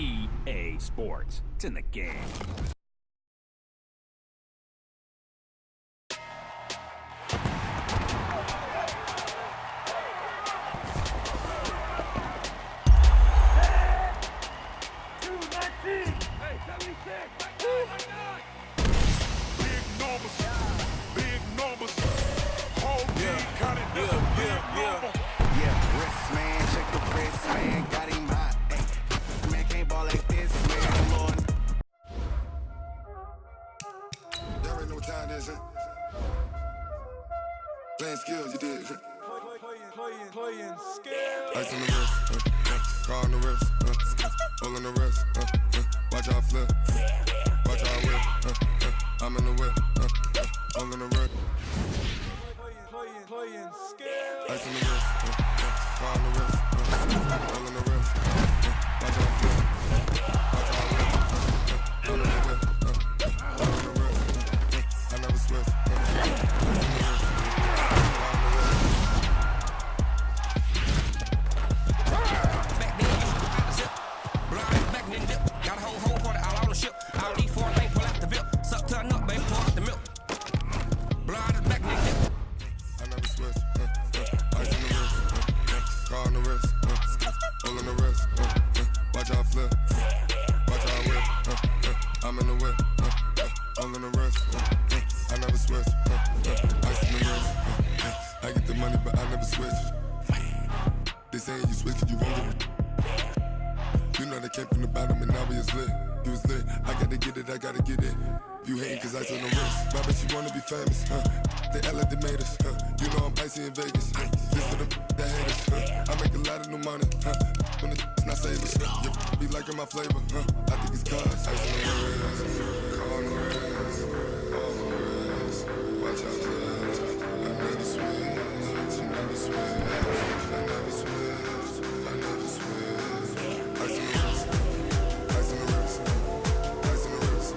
EA Sports. It's in the game. Playing skills, you did. Playing skills. Ice on the wrist, car on the wrist, hole in the wrist, watch out flip, watch out whip, I'm in the whip, hole in the wrist. Playing skills. Ice on the wrist, car on the wrist, hole in the wrist, watch out flip, watch out whip, I'm in the whip, hole in the wrist, I never switch, famous, they act like they made us, you know I'm icy in Vegas, this for the that hate us, I make a lot of new money, when it's not savers, you be liking my flavor, I think it's cause, ice on the wrist, car on the wrist, all on the wrist, watch out flash, I never switch, I never switch, I never switch, I never switch, ice on the wrist, ice on the wrist, ice on the wrist, ice on the wrist, ice on the wrist.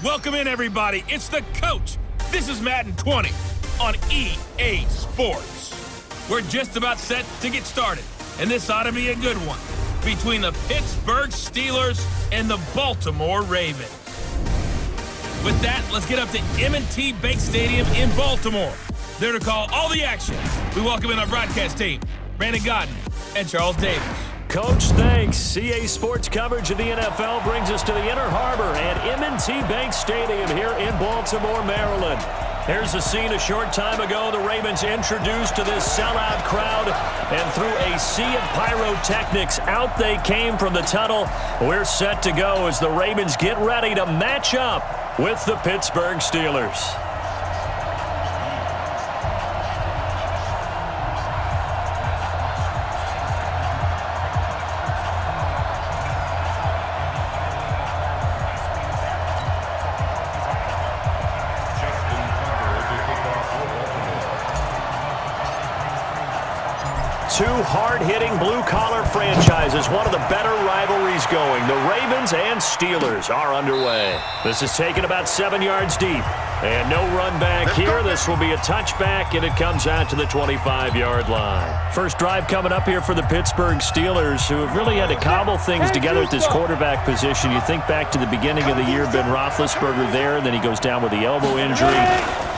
Welcome in, everybody. It's the coach. This is Madden 20 on EA Sports. We're just about set to get started, and this ought to be a good one between the Pittsburgh Steelers and the Baltimore Ravens. With that, let's get up to M&T Bank Stadium in Baltimore. There to call all the action, we welcome in our broadcast team, Brandon Godden and Charles Davis. Coach, thanks. CA Sports coverage of the NFL brings us to the Inner Harbor at M&T Bank Stadium here in Baltimore, Maryland. Here's the scene a short time ago. The Ravens introduced to this sellout crowd, and through a sea of pyrotechnics, out they came from the tunnel. We're set to go as the Ravens get ready to match up with the Pittsburgh Steelers. Two hard-hitting blue-collar franchises, one of the better rivalries going. The Ravens and Steelers are underway. This is taken about 7 yards deep. And no run back here. This will be a touchback, and it comes out to the 25-yard line. First drive coming up here for the Pittsburgh Steelers, who have really had to cobble things together at this quarterback position. You think back to the beginning of the year, Ben Roethlisberger there, then he goes down with the elbow injury.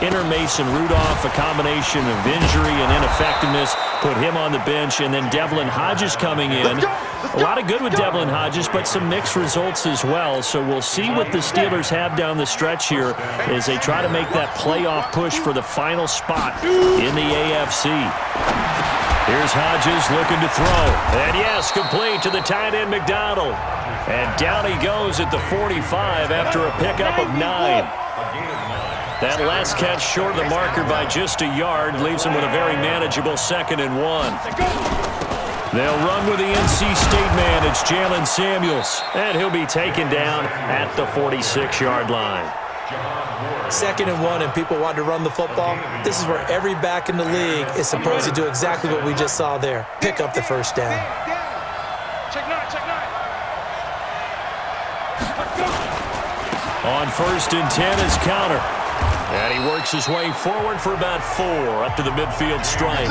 Enter Mason Rudolph, a combination of injury and ineffectiveness, put him on the bench, and then Devlin Hodges coming in. A lot of good with Devlin Hodges, but some mixed results as well. So we'll see what the Steelers have down the stretch here as they try to make that playoff push for the final spot in the AFC. Here's Hodges looking to throw. And yes, complete to the tight end McDonald. And down he goes at the 45 after a pickup of 9. That last catch short of the marker by just a yard leaves him with a very manageable 2nd and 1. They'll run with the NC State man. It's Jalen Samuels, and he'll be taken down at the 46-yard line. 2nd and 1, and people want to run the football. This is where every back in the league is supposed to do exactly what we just saw there. Pick up the first down. On 1st and 10 is counter. And he works his way forward for about 4 up to the midfield stripe.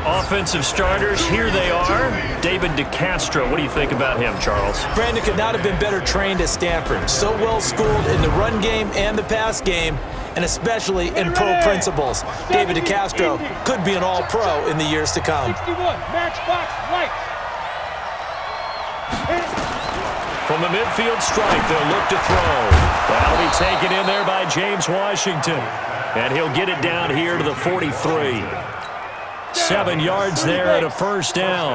Offensive starters, here they are. David DeCastro, what do you think about him, Charles? Brandon could not have been better trained at Stanford. So well schooled in the run game and the pass game, and especially in pro principles. David DeCastro could be an all-pro in the years to come. 61, matchbox lights. From the midfield stripe, they'll look to throw. That'll be taken in there by James Washington. And he'll get it down here to the 43. 7 yards there at a first down.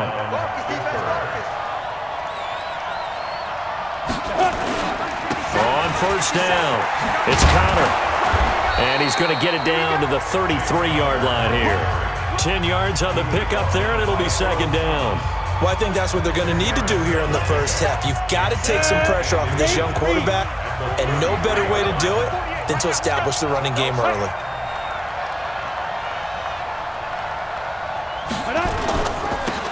On first down, it's Connor. And he's going to get it down to the 33-yard line here. 10 yards on the pickup there, and it'll be second down. Well, I think that's what they're going to need to do here in the first half. You've got to take some pressure off of this young quarterback, and no better way to do it than to establish the running game early.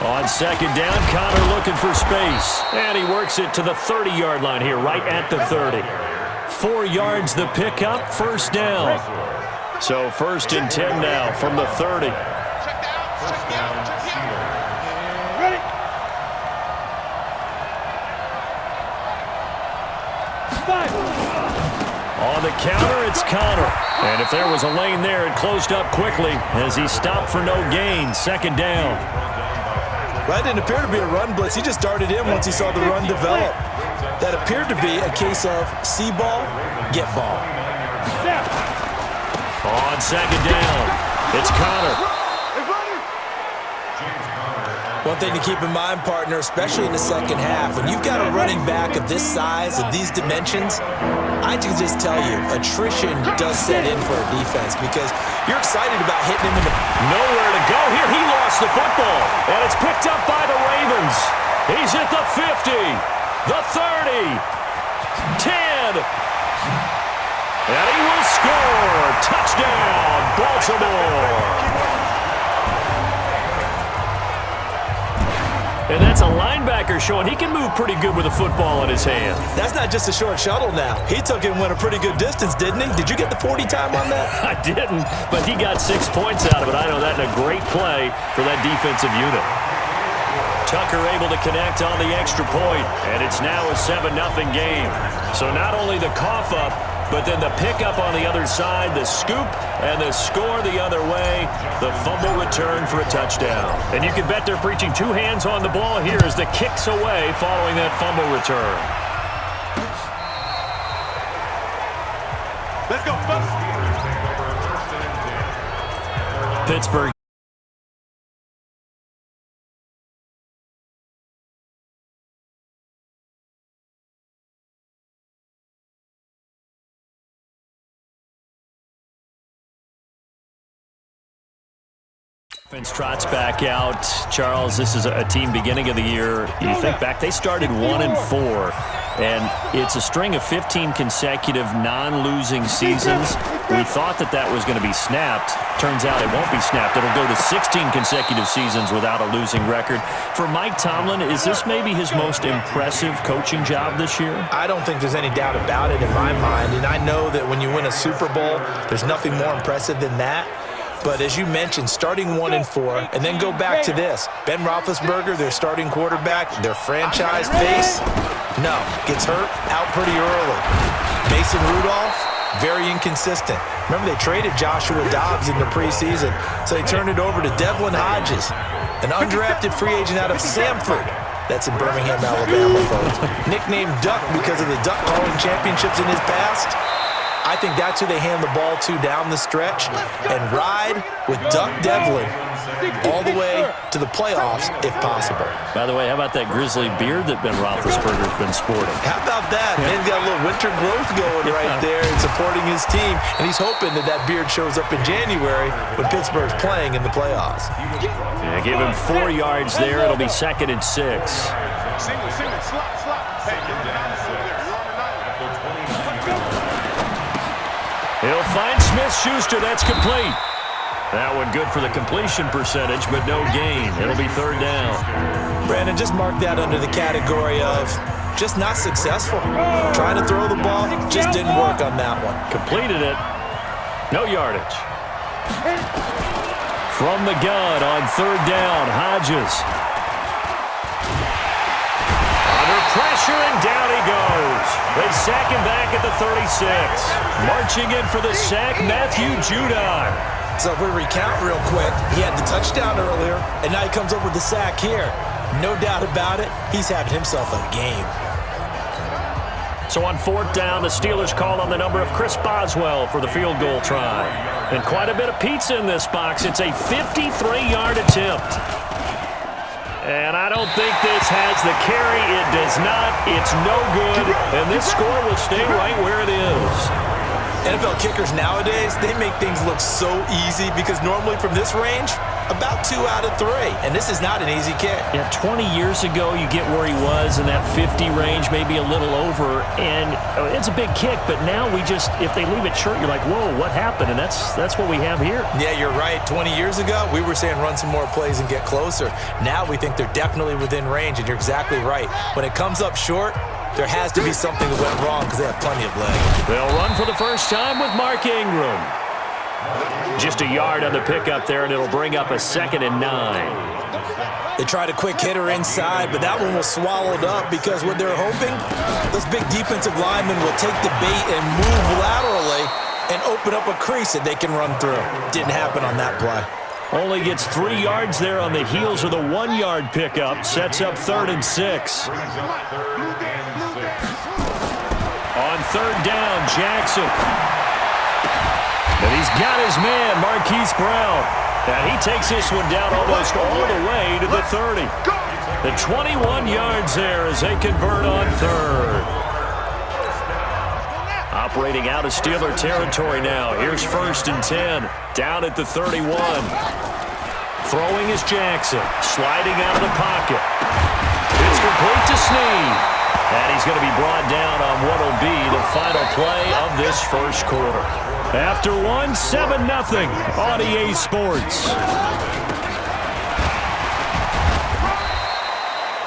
On second down, Connor looking for space. And he works it to the 30-yard line here, right at the 30. 4 yards the pickup, first down. So 1st and 10 now from the 30. On the counter, it's Connor. And if there was a lane there, it closed up quickly as he stopped for no gain. Second down. Well, that didn't appear to be a run blitz. He just darted in once he saw the run develop. That appeared to be a case of see ball, get ball. On second down, it's Connor. One thing to keep in mind, partner, especially in the second half, when you've got a running back of this size, of these dimensions, I can just tell you, attrition does set in for a defense because you're excited about hitting him in the... Nowhere to go here. He lost the football, and it's picked up by the Ravens. He's at the 50, the 30, 10, and he will score. Touchdown, Baltimore. And that's a linebacker showing he can move pretty good with a football in his hand. That's not just a short shuttle now. He took it and went a pretty good distance, didn't he? Did you get the 40 time on that? I didn't, but he got 6 points out of it. I know that in a great play for that defensive unit. Tucker able to connect on the extra point, and it's now a 7-0 game. So not only the cough up, but then the pickup on the other side, the scoop, and the score the other way, the fumble return for a touchdown. And you can bet they're preaching 2 hands on the ball here as the kick's away following that fumble return. Let's go, Pittsburgh. Offense trots back out. Charles, this is a team beginning of the year. You think back, they started 1-4, and it's a string of 15 consecutive non-losing seasons. We thought that was going to be snapped. Turns out it won't be snapped. It'll go to 16 consecutive seasons without a losing record. For Mike Tomlin, is this maybe his most impressive coaching job this year? I don't think there's any doubt about it in my mind, and I know that when you win a Super Bowl, there's nothing more impressive than that. But as you mentioned, starting 1-4, and then go back to this. Ben Roethlisberger, their starting quarterback, their franchise face, no, gets hurt out pretty early. Mason Rudolph, very inconsistent. Remember, they traded Joshua Dobbs in the preseason, so they turned it over to Devlin Hodges, an undrafted free agent out of Samford. That's in Birmingham, Alabama, folks. Nicknamed Duck because of the duck calling championships in his past. I think that's who they hand the ball to down the stretch and ride with Duck Devlin all the way to the playoffs if possible. By the way, how about that grizzly beard that Ben Roethlisberger's been sporting? How about that? Man's got a little winter growth going right there and supporting his team, and he's hoping that beard shows up in January when Pittsburgh's playing in the playoffs. Yeah, give him 4 yards there. It'll be 2nd and 6. He'll find Smith-Schuster. That's complete. That one good for the completion percentage, but no gain. It'll be third down. Brandon, just mark that under the category of just not successful. Trying to throw the ball, just didn't work on that one. Completed it. No yardage. From the gun on third down, Hodges. Under pressure, and down he goes. They sack him back at the 36. Marching in for the sack, Matthew Judon. So if we recount real quick, he had the touchdown earlier, and now he comes up with the sack here. No doubt about it, he's having himself a game. So on fourth down, the Steelers call on the number of Chris Boswell for the field goal try. And quite a bit of pizza in this box. It's a 53-yard attempt. And I don't think this has the carry. It does not. It's no good. And this score will stay right where it is. NFL kickers nowadays, they make things look so easy because normally from this range, about 2 out of 3. And this is not an easy kick. Yeah, 20 years ago, you get where he was in that 50 range, maybe a little over. And it's a big kick, but now we just, if they leave it short, you're like, whoa, what happened? And that's what we have here. Yeah, you're right. 20 years ago, we were saying run some more plays and get closer. Now we think they're definitely within range, and you're exactly right. When it comes up short, there has to be something that went wrong because they have plenty of leg. They'll run for the first time with Mark Ingram. Just a yard on the pickup there, and it'll bring up a 2nd and 9. They tried a quick hitter inside, but that one was swallowed up because what they're hoping, those big defensive linemen will take the bait and move laterally and open up a crease that they can run through. Didn't happen on that play. Only gets 3 yards there on the heels of the 1-yard pickup. Sets up 3rd and 6. On third down, Jackson. And he's got his man, Marquise Brown. And he takes this one down almost all the way to the 30. The 21 yards there as they convert on third. Operating out of Steeler territory now. Here's 1st and 10. Down at the 31. Throwing is Jackson. Sliding out of the pocket. It's complete to Snead. And he's going to be brought down on what will be the final play of this first quarter. After one, 7-0 on EA Sports.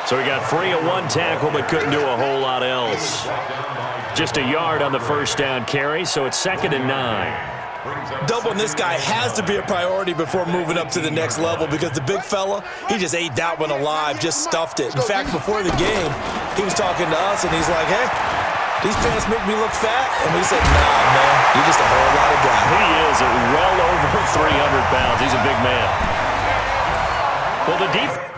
So he got free of 1 tackle but couldn't do a whole lot else. Just a yard on the first down carry, so it's 2nd and 9. Doubling this guy has to be a priority before moving up to the next level because the big fella, he just ate that one alive, just stuffed it. In fact, before the game, he was talking to us, and he's like, hey, these pants make me look fat? And we said, nah, man, you're just a whole lot of guy. He is well over 300 pounds. He's a big man. Well, the defense...